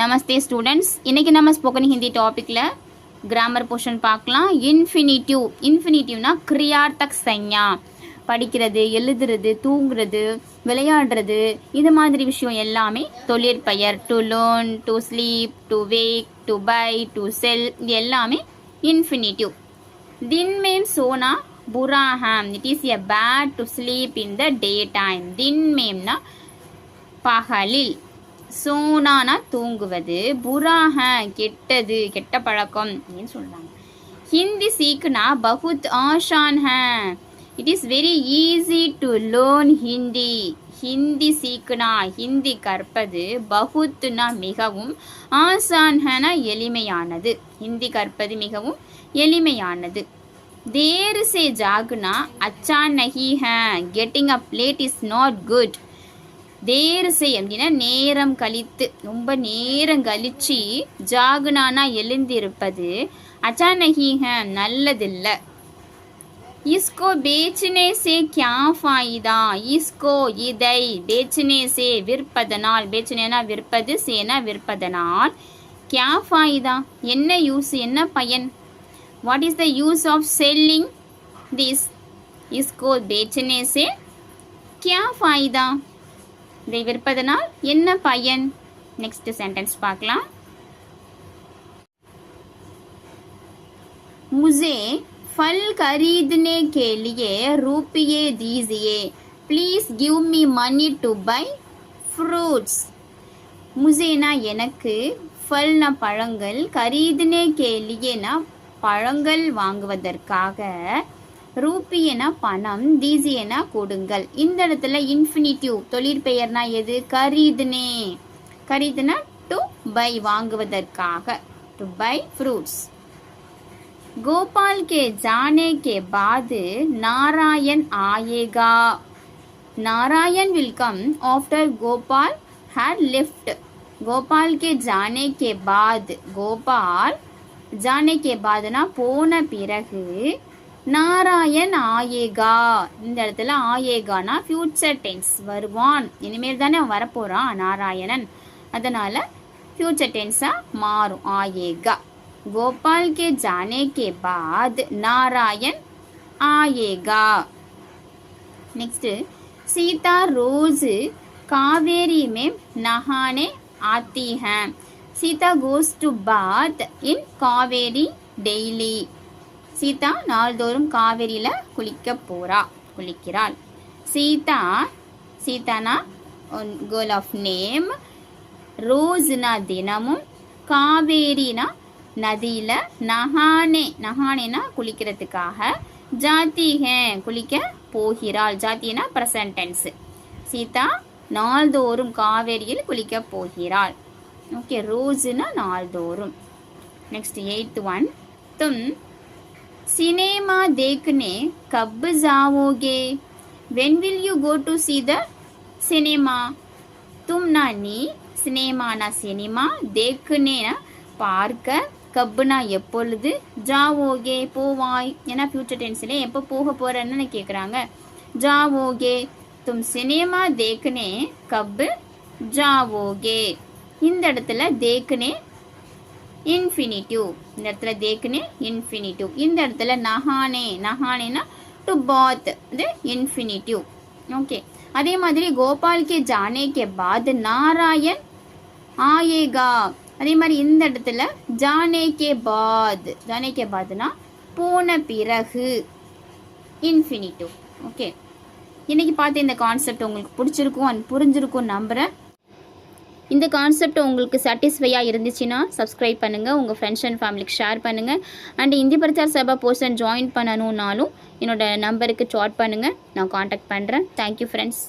நமஸ்தே students. இன்றைக்கி நம்ம spoken Hindi டாப்பிக்கில் கிராமர் போர்ஷன் பார்க்கலாம். இன்ஃபினிட்டிவ்னா கிரியார்த்தக் சைன்யா, படிக்கிறது, எழுதுறது, தூங்குறது, விளையாடுறது, இது மாதிரி விஷயம் எல்லாமே தொழிற்பெயர். To learn, to sleep, to wake, to buy, to sell, இது எல்லாமே இன்ஃபினிட்டிவ். दिन में सोना बुरा है, it is a bad to sleep in the day time. दिन में ना பகலில், சோனானா தூங்குவது, புராஹ கெட்டது, கெட்ட பழக்கம் அப்படின்னு சொல்றாங்க. ஹிந்தி சீக்னா பகுத் ஆசான் ஹை, it is very easy to learn Hindi. Hindi சீக்னா ஹிந்தி கற்பது, பகுத்னா மிகவும், ஆசான் ஹைனா எளிமையானது. ஹிந்தி கற்பது மிகவும் எளிமையானது. தேர் சே ஜாகுனா அச்சா நஹி ஹை, getting up late is not good. தேர் சே அப்படின்னா நேரம் கழித்து, ரொம்ப நேரம் கழிச்சு, ஜாகுனானா எழுந்திருப்பது, அச்சா நஹி ஹை நல்லதில்லை. இஸ்கோ பேச்சினே சே கியா ஃபாயிதா, இஸ்கோ இதை, பேச்சினே சே விற்பதனால், பேச்சினேனா விற்பது, சேனா விற்பதனால், கியா ஃபாயிதா என்ன யூஸ், என்ன பயன். What is the use of selling this? इसको बेचने से क्या फायदा, இதை விற்பதனால் என்ன பயன். நெக்ஸ்ட் சென்டென்ஸ் பார்க்கலாம். मुझे फल खरीदने के लिए रुपये दीजिए, please give me money to buy fruits. मुझेனா எனக்கு, फलனா பழங்கள், खरीदने के लिएனா பழங்கள் வாங்குவதற்காக, ரூபியனா பணம், தீசியனா கொடுங்கள். இந்த இடத்துல இன்ஃபினிட்டிவ் தொழிற்பெயர்னா எது, கரீதுனே. கரீதுனா டு பை, வாங்குவதற்காக, டு பை ஃப்ரூட்ஸ். கோபால் கே ஜானே கே பாத் நாராயண் ஆயேகா, Narayan will come after Gopal had left. Gopal கே ஜானே கே பாத், கோபால் ஜானே கே பாத்னா போன பிறகு, நாராயண் ஆயேகா, இந்த இடத்துல ஆயேகானா ஃபியூச்சர் டென்ஸ், வருவான், இனிமேல் தானே வரப்போறான் நாராயணன், அதனால ஃபியூச்சர் டென்ஸா மாறும், ஆயேகா. கோபால் கே ஜானே கே பாத் நாராயண் ஆயேகா. நெக்ஸ்ட், சீதா ரோஸ் காவேரி में नहाने आती है. Sita goes to bath in Kaveri daily. Sita நாள்தோறும் காவேரியில குளிக்கிறாள். சீதா, சீதானா கேர்ள் ஆஃப் நேம், ரோஸ்னா தினமும், காவேரினா நதியில, நஹானேனா குளிக்கிறதுக்காக, ஜாத்தி ஹே குளிக்க போகிறாள், ஜாத்தினா பிரசன்ட் டென்ஸ். சீதா நாள்தோறும் காவேரியில் குளிக்க போகிறாள். ஓகே, ரோஸ்னா நாள்தோறும். नेक्स्ट 8th वन, तुम सिनेमा देखने कब जाओगे, when will you go to see the cinema. तुम ना नी, सिनेमा ना सिनेमा, देखने ना பார்க்க, கப்னா எப்பொழுது, ஜாவோகே போவாய், ஏன்னா ஃபியூச்சர் டென்ஸ்ல எப்போ போக போறேன்னு கேட்குறாங்க. ஜாவோகே, तुम सिनेमा देखने कब जाओगे. இந்த இடத்துல தேக்னே இன்ஃபினிட்டிவ், இந்த இடத்துல தேக்னே இன்ஃபினிட்டிவ். இந்த இடத்துல நஹானேனா டு பாத், இது இன்ஃபினிட்டிவ். ஓகே, அதே மாதிரி கோபால் கே ஜானே கே பாத் நாராயண் ஆயேகா. அதே மாதிரி இந்த இடத்துல ஜானே கே பாத்னா போன பிறகு, இன்ஃபினிட்டிவ். ஓகே, இன்னைக்கு பார்த்து இந்த கான்செப்ட் உங்களுக்கு பிடிச்சிருக்கும், புரிஞ்சிருக்கும் நம்புகிறேன். இந்த கான்செப்ட் உங்களுக்கு சாட்டிஸ்ஃபையாக இருந்துச்சுன்னா சப்ஸ்கிரைப் பண்ணுங்கள், உங்கள் ஃப்ரெண்ட்ஸ் அண்ட் ஃபேமிலிக்கு ஷேர் பண்ணுங்கள். And Hindi Prachar Sabha portion join பண்ணணுன்னாலும் என்னோட நம்பருக்கு சாட் பண்ணுங்கள், நான் காண்டாக்ட் பண்ணுறேன். Thank you friends.